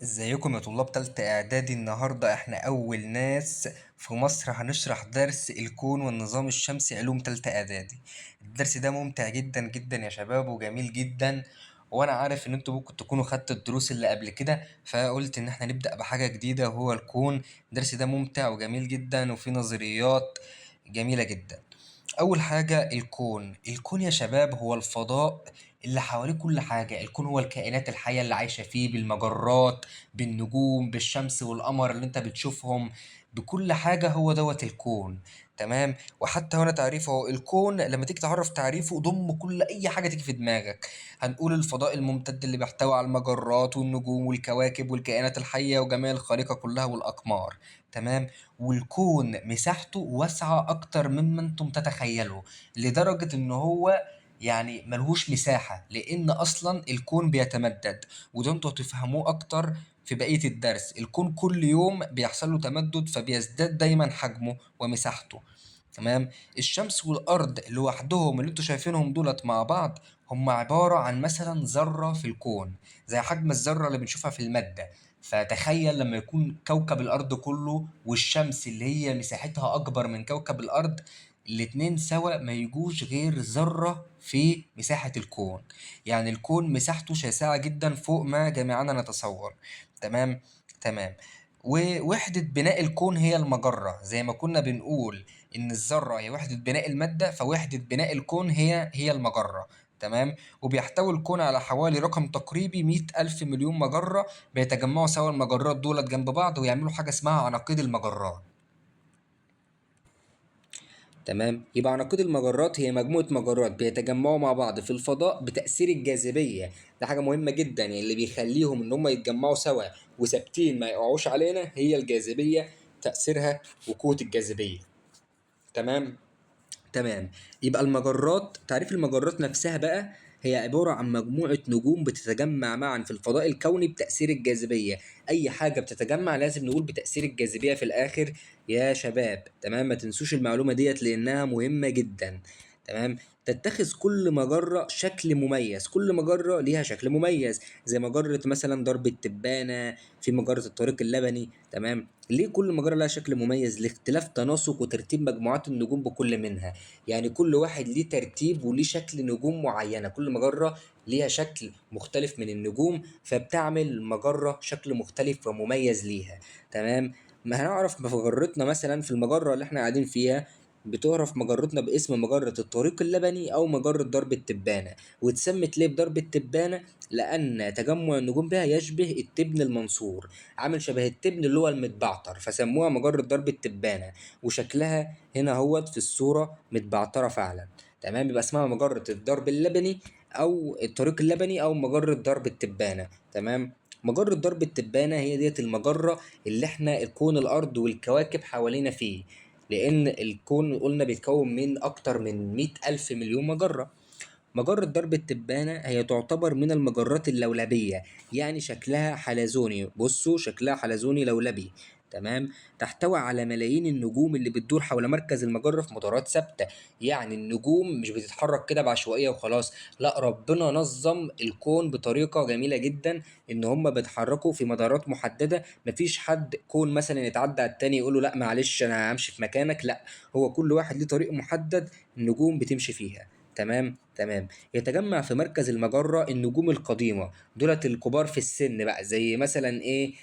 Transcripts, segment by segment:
ازيكم يا طلاب تالتة اعدادي؟ النهاردة احنا اول ناس في مصر هنشرح درس الكون والنظام الشمسي علوم تالتة اعدادي. الدرس ده ممتع جدا جدا يا شباب وجميل جدا، وانا عارف ان انتوا ممكن تكونوا خدتوا الدروس اللي قبل كده، فقلت ان احنا نبدأ بحاجة جديدة وهو الكون. الدرس ده ممتع وجميل جدا وفيه نظريات جميلة جدا. أول حاجة الكون يا شباب هو الفضاء اللي حواليه كل حاجة. الكون هو الكائنات الحية اللي عايشة فيه، بالمجرات، بالنجوم، بالشمس والقمر اللي انت بتشوفهم، بكل حاجة. هو دوت الكون. تمام. وحتى هنا تعريفه الكون، لما تيجي تعرف تعريفه ضم كل أي حاجة تيجي في دماغك. هنقول الفضاء الممتد اللي بيحتوي على المجرات والنجوم والكواكب والكائنات الحية وجميع الخليقة كلها والأقمار. تمام. والكون مساحته واسعة أكتر مما أنتم تتخيلوا، لدرجة إن هو يعني ملهوش مساحة، لأن أصلا الكون بيتمدد، وده أنتوا هتفهموه أكتر في بقية الدرس. الكون كل يوم بيحصل له تمدد، فبيزداد دايما حجمه ومساحته. تمام. الشمس والأرض لوحدهم اللي انتوا شايفينهم دولت مع بعض هم عبارة عن مثلا ذرة في الكون، زي حجم الذرة اللي بنشوفها في المادة. فتخيل لما يكون كوكب الأرض كله والشمس اللي هي مساحتها أكبر من كوكب الأرض، الاتنين سوا ما يجوش غير ذرة في مساحة الكون. يعني الكون مساحته شاسعة جدا فوق ما جميعنا نتصور. تمام. تمام. ووحدة بناء الكون هي المجرة، زي ما كنا بنقول إن الذرة هي وحدة بناء المادة، فوحدة بناء الكون هي المجرة. تمام. وبيحتوي الكون على حوالي رقم تقريبي 100 ألف مليون مجرة، بيتجمعوا سوا المجرات دولت جنب بعض ويعملوا حاجة اسمها عناقيد المجرات. تمام. يبقى عناقيد المجرات هي مجموعة مجرات بيتجمعوا مع بعض في الفضاء بتأثير الجاذبية. ده حاجة مهمة جدا، يعني اللي بيخليهم ان هم يتجمعوا سوا وثابتين ما يقعوش علينا هي الجاذبية، تأثيرها وقوة الجاذبية. تمام. تمام. يبقى المجرات، تعريف المجرات نفسها بقى، هي عبارة عن مجموعة نجوم بتتجمع معا في الفضاء الكوني بتأثير الجاذبية. أي حاجة بتتجمع لازم نقول بتأثير الجاذبية في الآخر يا شباب. تمام. ما تنسوش المعلومة ديت لأنها مهمة جدا. تمام. تتخذ كل مجرة شكل مميز، كل مجرة ليها شكل مميز، زي مجرة مثلا درب التبانة، في مجرة الطريق اللبني. تمام. ليه كل مجرة لها شكل مميز؟ لاختلاف تناسق وترتيب مجموعات النجوم بكل منها. يعني كل واحد ليه ترتيب وليه شكل نجوم معينة، كل مجرة ليها شكل مختلف من النجوم، فبتعمل مجرة شكل مختلف ومميز ليها. تمام. ما هنعرف مجرتنا مثلا في المجرة اللي احنا قاعدين فيها، بتعرف مجرتنا باسم مجرة الطريق اللبني أو مجرة درب التبانة. واتسمت ليه بدرب التبانة؟ لأن تجمع النجوم بها يشبه التبن المنصور، عامل شبه التبن اللي هو المتبعتر، فسموها مجرة درب التبانة. وشكلها هنا هوت في الصورة متبعترة فعلا. تمام. يبقى اسمها مجرة الدرب اللبني أو الطريق اللبني أو مجرة درب التبانة. تمام. مجرة درب التبانة هي ديت المجرة اللي احنا الكون الأرض والكواكب حوالينا فيه، لأن الكون قلنا بيتكون من أكتر من 100 ألف مليون مجرة. مجرة درب التبانة هي تعتبر من المجرات اللولبية، يعني شكلها حلزوني، بصوا شكلها حلزوني لولبي. تمام. تحتوي على ملايين النجوم اللي بتدور حول مركز المجرة في مدارات ثابتة. يعني النجوم مش بتتحرك كده بعشوائية وخلاص، لا، ربنا نظم الكون بطريقة جميلة جدا، ان هم بيتحركوا في مدارات محددة. مفيش حد كون مثلا يتعدى على التاني يقول له لا معلش انا همشي في مكانك، لا، هو كل واحد ليه طريق محدد النجوم بتمشي فيها. تمام. تمام. يتجمع في مركز المجرة النجوم القديمة، دولت الكبار في السن بقى، زي مثلا ايه،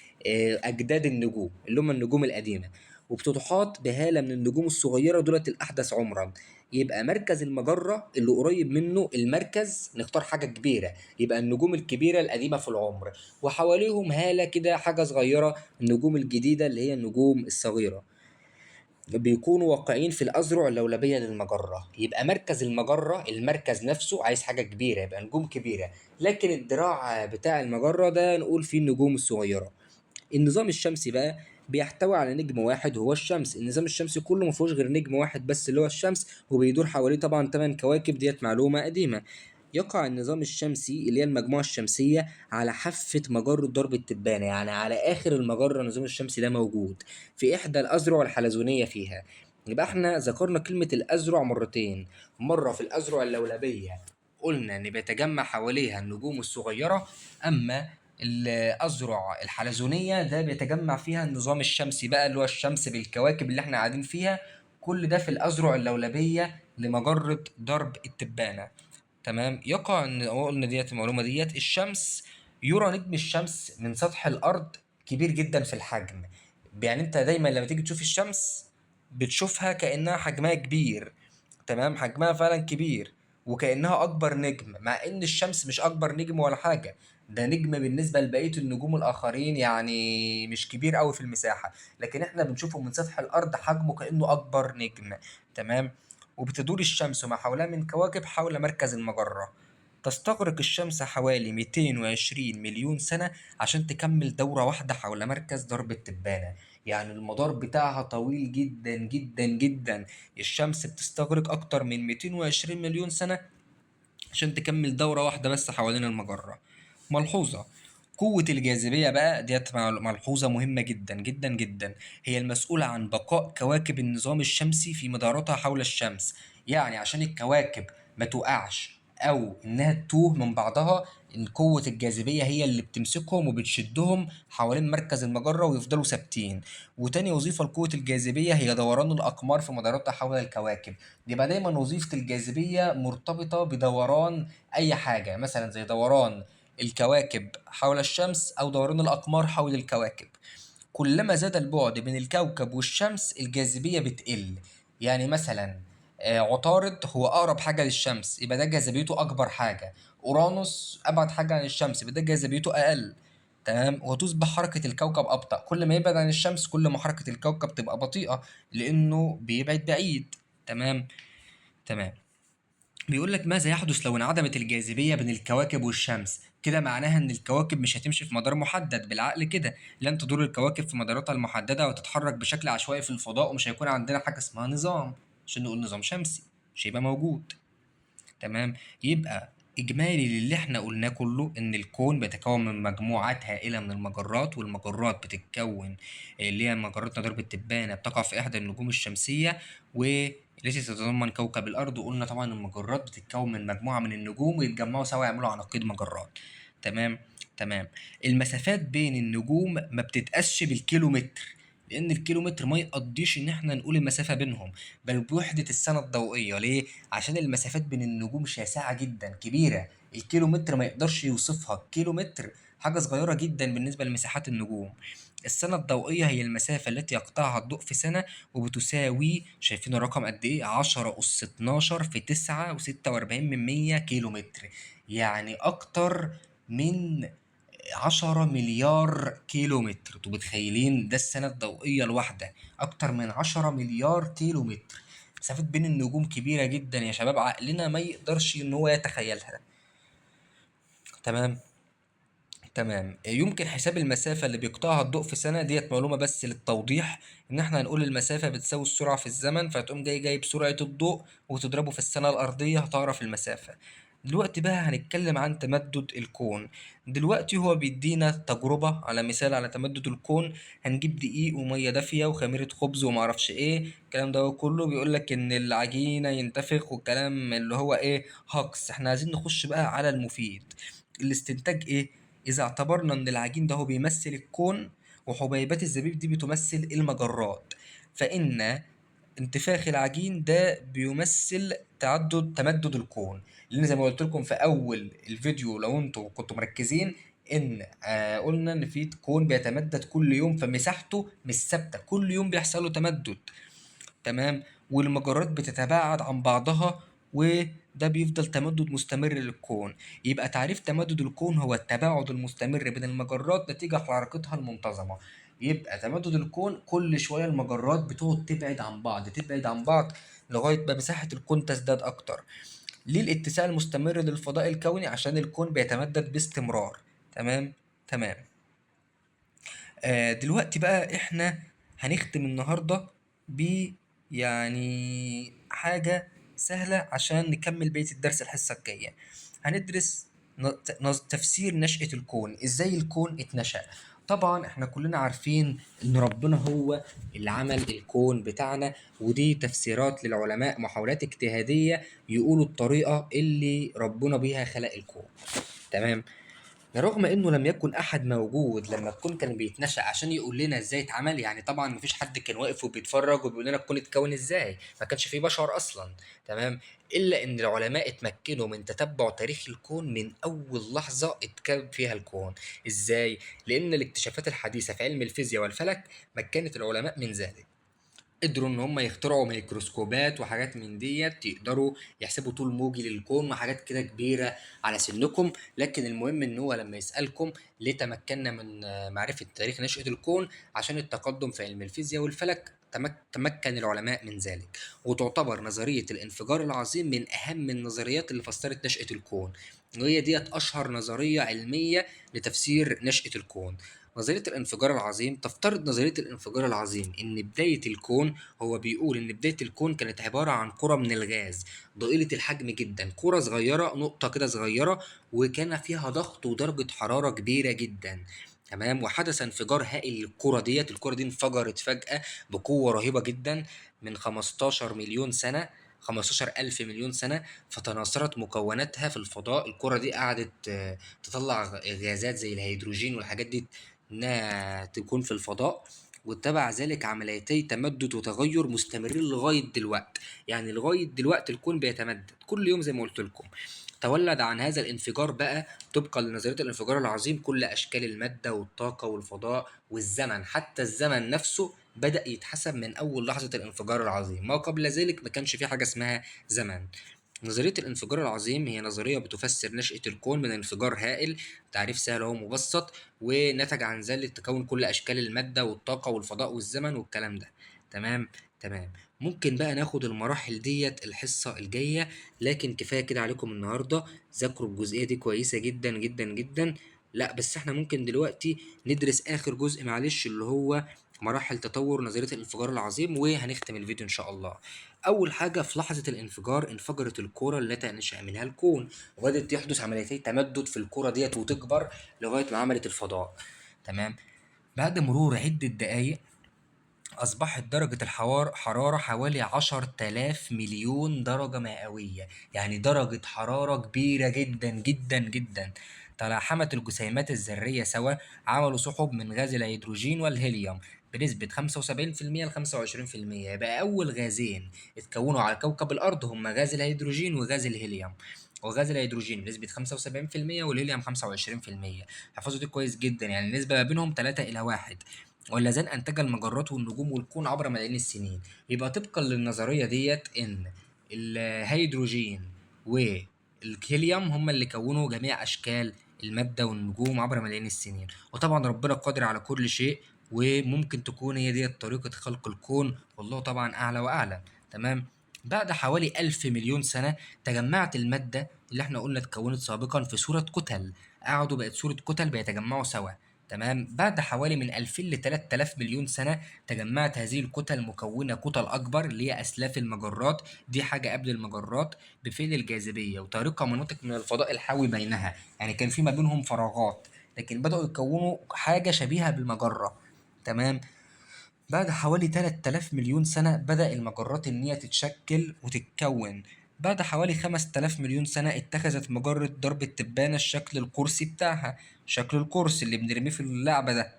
أجداد النجوم اللي هم النجوم القديمة. وبتتحاط بهالة من النجوم الصغيرة، دولت الأحدث عمرا. يبقى مركز المجرة اللي قريب منه المركز نختار حاجة كبيرة، يبقى النجوم الكبيرة القديمة في العمر، وحواليهم هالة كده حاجة صغيرة النجوم الجديدة اللي هي النجوم الصغيرة، بيكونوا واقعين في الأذرع اللولبية للمجرة. يبقى مركز المجرة، المركز نفسه عايز حاجة كبيرة، يبقى نجوم كبيرة، لكن الدراع بتاع المجرة ده نقول فيه النجوم الصغيرة. النظام الشمسي بقى بيحتوي على نجم واحد هو الشمس. النظام الشمسي كله ما فيهوش غير نجم واحد بس اللي هو الشمس، وبيدور حواليه طبعا 8 كواكب، ديت معلومة قديمة. يقع النظام الشمسي اللي هي المجموعة الشمسية على حافة مجرة درب التبانة، يعني على آخر المجرة النظام الشمسي ده موجود في إحدى الأذرع الحلزونية فيها. يبقى احنا ذكرنا كلمة الأذرع مرتين، مرة في الأذرع اللولبية قلنا إن بيتجمع حواليها النجوم الصغيرة، أما الأذرع الحلزونية ده بيتجمع فيها النظام الشمسي بقى، اللي هو الشمس بالكواكب اللي احنا قاعدين فيها، كل ده في الأذرع اللولبية لمجرة درب التبانة. تمام. يقع ان قلنا ديت المعلومة ديت، الشمس يرى نجم الشمس من سطح الأرض كبير جدا في الحجم. يعني انت دايما لما تيجي تشوف الشمس بتشوفها كأنها حجمها كبير. تمام، حجمها فعلا كبير وكأنها أكبر نجم، مع إن الشمس مش أكبر نجم ولا حاجة، ده نجم بالنسبة لبقية النجوم الآخرين، يعني مش كبير أوي في المساحة، لكن إحنا بنشوفه من سطح الأرض حجمه كأنه أكبر نجم. تمام. وبتدور الشمس ما حولها من كواكب حول مركز المجرة. تستغرق الشمس حوالي 220 مليون سنة عشان تكمل دورة واحدة حول مركز درب التبانة. يعني المدار بتاعها طويل جدا جدا جدا. الشمس بتستغرق أكتر من 220 مليون سنة عشان تكمل دورة واحدة بس حوالين المجرة. ملحوظة: قوة الجاذبية بقى ديت ملحوظة مهمة جدا جدا جدا، هي المسؤولة عن بقاء كواكب النظام الشمسي في مداراتها حول الشمس. يعني عشان الكواكب ما توقعش أو إنها تتوه من بعضها، إن قوة الجاذبية هي اللي بتمسكهم وبتشدهم حوالين مركز المجرة ويفضلوا ثابتين. وتاني وظيفة لقوة الجاذبية هي دوران الأقمار في مداراتها حول الكواكب. يبقى دايما وظيفة الجاذبية مرتبطة بدوران أي حاجة، مثلا زي دوران الكواكب حول الشمس أو دوران الأقمار حول الكواكب. كلما زاد البعد بين الكوكب والشمس الجاذبية بتقل. يعني مثلا عطارد هو أقرب حاجة للشمس، يبقى ده جاذبيته أكبر حاجة. أورانوس أبعد حاجة عن الشمس، يبقى ده جاذبيته أقل. تمام. وتصبح حركة الكوكب أبطأ، كل ما يبعد عن الشمس كل ما حركة الكوكب تبقى بطيئة، لأنه بيبعد بعيد. تمام. تمام. بيقول لك: ماذا يحدث لو انعدمت الجاذبية بين الكواكب والشمس؟ كده معناها إن الكواكب مش هتمشي في مدار محدد بالعقل كده، لن تدور الكواكب في مداراتها المحددة وتتحرك بشكل عشوائي في الفضاء، ومش هيكون عندنا حاجة اسمها نظام عشان نقول نظام شمسي، مش هيبقى موجود. تمام. يبقى إجمالي للي احنا قلناه كله إن الكون بيتكون من مجموعات هائلة من المجرات، والمجرات بتتكون اللي هي مجرات درب التبانة بتقع في إحدى النجوم الشمسية والتي تتضمن كوكب الأرض. وقلنا طبعا المجرات بتتكون من مجموعة من النجوم ويتجمعوا سوا يعملوا عناقيد مجرات. تمام. تمام. المسافات بين النجوم ما بتتقاسش بالكيلومتر، لأن الكيلومتر ما يقضيش إن احنا نقول المسافة بينهم، بل بوحدة السنة الضوئية. ليه؟ عشان المسافات بين النجوم شاسعة جدا كبيرة، الكيلومتر ما يقدرش يوصفها. الكيلومتر حاجة صغيرة جدا بالنسبة لمساحات النجوم. السنة الضوئية هي المسافة التي يقطعها الضوء في سنة، وبتساوي، شايفين الرقم قد إيه؟ 10 أس 12 في 9.46 كيلو متر. يعني أكتر من 10 مليار كيلو متر. انتوا متخيلين؟ ده السنة الضوئية الواحدة أكتر من 10 مليار كيلو متر. مسافات بين النجوم كبيرة جدا يا شباب، عقلنا ما يقدرش إن هو يتخيلها. تمام. تمام. يمكن حساب المسافة اللي بيقطعها الضوء في سنة، ديت معلومة بس للتوضيح، إن إحنا هنقول المسافة بتساوي السرعة في الزمن، فتقوم جايب سرعة الضوء وتضربه في السنة الأرضية هتعرف المسافة. دلوقتي بقى هنتكلم عن تمدد الكون. دلوقتي هو بيدينا تجربة على مثال على تمدد الكون. هنجيب دقيق ومية دافية وخميرة خبز ومعرفش ايه الكلام ده كله، بيقولك ان العجينة ينتفخ والكلام اللي هو ايه هقص. احنا عايزين نخش بقى على المفيد. الاستنتاج ايه؟ إذا اعتبرنا إن العجين ده هو بيمثل الكون وحبيبات الزبيب دي بتمثل المجرات، فإن انتفاخ العجين ده بيمثل تمدد الكون. لأن زي ما قلت لكم في أول الفيديو لو أنتوا كنتوا مركزين، إن قلنا إن في كون بيتمدد كل يوم، فمساحته مش ثابتة، كل يوم بيحصل له تمدد. تمام. والمجرات بتتباعد عن بعضها، وده بيفضل تمدد مستمر للكون. يبقى تعريف تمدد الكون هو التباعد المستمر بين المجرات نتيجة لحركتها المنتظمة. يبقى تمدد الكون كل شوية المجرات بتقعد تبعد عن بعض تبعد عن بعض لغاية ما مساحة الكون تزداد أكتر. ليه الاتساع المستمر للفضاء الكوني؟ عشان الكون بيتمدد باستمرار. تمام. تمام. دلوقتي بقى احنا هنختم النهاردة ب يعني حاجة سهلة عشان نكمل بقية الدرس الحصة الجاية. هندرس تفسير نشأة الكون، ازاي الكون اتنشأ. طبعا احنا كلنا عارفين ان ربنا هو اللي عمل الكون بتاعنا، ودي تفسيرات للعلماء، محاولات اجتهادية يقولوا الطريقة اللي ربنا بيها خلق الكون. تمام. رغم انه لم يكن احد موجود لما الكون كان بيتنشأ عشان يقول لنا ازاي اتعمل، يعني طبعا مفيش حد كان واقف وبيتفرج وبيقول لنا الكون اتكون ازاي، ما كانش فيه بشر اصلا. تمام. الا ان العلماء اتمكنوا من تتبع تاريخ الكون من اول لحظة اتكون فيها الكون. ازاي؟ لان الاكتشافات الحديثة في علم الفيزياء والفلك مكنت العلماء من ذلك. قدروا ان هم يخترعوا ميكروسكوبات وحاجات من ديت يقدروا يحسبوا طول موجي للكون وحاجات كده كبيره على سنكم. لكن المهم ان هو لما يسالكم ليه تمكنا من معرفه تاريخ نشاه الكون، عشان التقدم في علم الفيزياء والفلك تمكن العلماء من ذلك. وتعتبر نظريه الانفجار العظيم من اهم النظريات اللي فسرت نشاه الكون، وهي ديت اشهر نظريه علميه لتفسير نشاه الكون. نظرية الانفجار العظيم تفترض نظرية الانفجار العظيم إن بداية الكون، هو بيقول إن بداية الكون كانت عبارة عن كرة من الغاز ضئيلة الحجم جدا، كرة صغيرة، نقطة كده صغيرة، وكان فيها ضغط ودرجة حرارة كبيرة جدا. تمام. وحدث انفجار هائل للكرة ديت، الكرة دي انفجرت فجأة بقوة رهيبة جدا من 15 مليون سنة، 15 ألف مليون سنة. فتناثرت مكوناتها في الفضاء، الكرة دي قعدت تطلع غازات زي الهيدروجين والحاجات دي إنها تكون في الفضاء. واتبع ذلك عمليتي تمدد وتغير مستمرين لغاية دلوقت. يعني لغاية دلوقتي الكون بيتمدد كل يوم زي ما قلت لكم. تولد عن هذا الانفجار بقى، طبقا لنظرية الانفجار العظيم، كل أشكال المادة والطاقة والفضاء والزمن، حتى الزمن نفسه بدأ يتحسب من أول لحظة الانفجار العظيم. ما قبل ذلك ما كانش في حاجة اسمها زمن. نظرية الانفجار العظيم هي نظرية بتفسر نشأة الكون من انفجار هائل، تعريف سهل ومبسط، ونتج عن ذلك تكون كل أشكال المادة والطاقة والفضاء والزمن والكلام ده. تمام. تمام. ممكن بقى ناخد المراحل ديت الحصة الجاية، لكن كفاية كده عليكم النهاردة. ذاكروا الجزئية دي كويسة جدا جدا جدا. لا بس احنا ممكن دلوقتي ندرس آخر جزء معلش، اللي هو مراحل تطور نظرية الانفجار العظيم، وهنختم الفيديو إن شاء الله. أول حاجة، في لحظة الانفجار انفجرت الكرة التي نشأ منها الكون، وبدأت يحدث عمليتي تمدد في الكرة ديت وتكبر لغاية ما عملت الفضاء. تمام. بعد مرور عدة دقايق أصبحت درجة حرارة حوالي 10,000 مليون درجة مئوية، يعني درجة حرارة كبيرة جدا جدا جدا. تلاحمت الجسيمات الذرية سوا، عملوا سحب من غاز الهيدروجين والهيليوم بنسبة 75% ل 25%. يبقى أول غازين اتكونوا على كوكب الأرض هما غاز الهيدروجين وغاز الهيليوم. وغاز الهيدروجين بنسبة 75% والهيليوم 25%. حفظوا دي كويس جدا، يعني النسبة ما بينهم 3 إلى 1. واللذان أنتج المجرات والنجوم والكون عبر ملايين السنين. يبقى طبقا للنظرية ديت إن الهيدروجين والهيليوم هما اللي كونوا جميع أشكال المادة والنجوم عبر ملايين السنين. وطبعا ربنا قادر على كل شيء، وممكن تكون هي ديت طريقة خلق الكون، والله طبعا أعلى وأعلم. تمام. بعد حوالي 1000 مليون سنة تجمعت المادة اللي احنا قلنا اتكونت سابقا في صورة كتل، قعدوا بقت صورة كتل بيتجمعوا سوا. تمام. بعد حوالي من 2000 ل 3000 مليون سنة تجمعت هذه الكتل مكونة كتل أكبر اللي هي أسلاف المجرات، دي حاجة قبل المجرات، بفعل الجاذبية وطريقة مناطق من الفضاء الحاوي بينها، يعني كان في ما بينهم فراغات، لكن بدأوا يكونوا حاجة شبيهة بالمجرة. تمام. بعد حوالي 3000 مليون سنة بدأ المجرات إن هي تتشكل وتتكون. بعد حوالي 5000 مليون سنة اتخذت مجرة درب التبانة الشكل القرصي بتاعها، شكل القرص اللي بنرميه في اللعبة ده.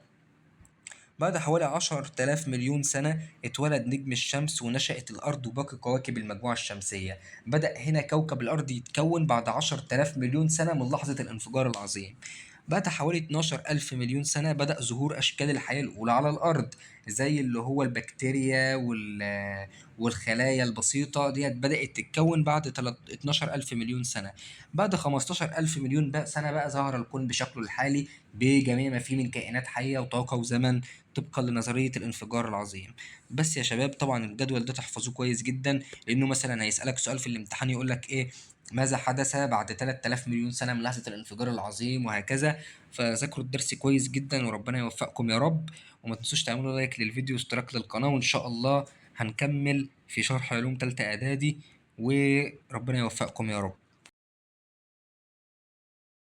بعد حوالي 10,000 مليون سنة اتولد نجم الشمس ونشأت الأرض وباقي كواكب المجموعة الشمسية. بدأ هنا كوكب الأرض يتكون بعد 10,000 مليون سنة من لحظة الانفجار العظيم. بعد حوالي 12 ألف مليون سنة بدأ ظهور أشكال الحياة الأولى على الأرض، زي اللي هو البكتيريا والخلايا البسيطة ديت بدأت تتكون بعد 12 ألف مليون سنة. بعد 15 ألف مليون سنة بقى ظهر الكون بشكله الحالي بجميع ما فيه من كائنات حية وطاقة وزمن، طبقا لنظرية الانفجار العظيم. بس يا شباب طبعا الجدول ده تحفظوه كويس جدا، لأنه مثلا هيسألك سؤال في الامتحان يقولك إيه، ماذا حدث بعد 3000 مليون سنة من لحظة الانفجار العظيم وهكذا. فذاكروا الدرس كويس جدا وربنا يوفقكم يا رب. وما تنسوش تعملوا لايك للفيديو واشتراك للقناة، وإن شاء الله هنكمل في شرح علوم تالتة إعدادي، وربنا يوفقكم يا رب.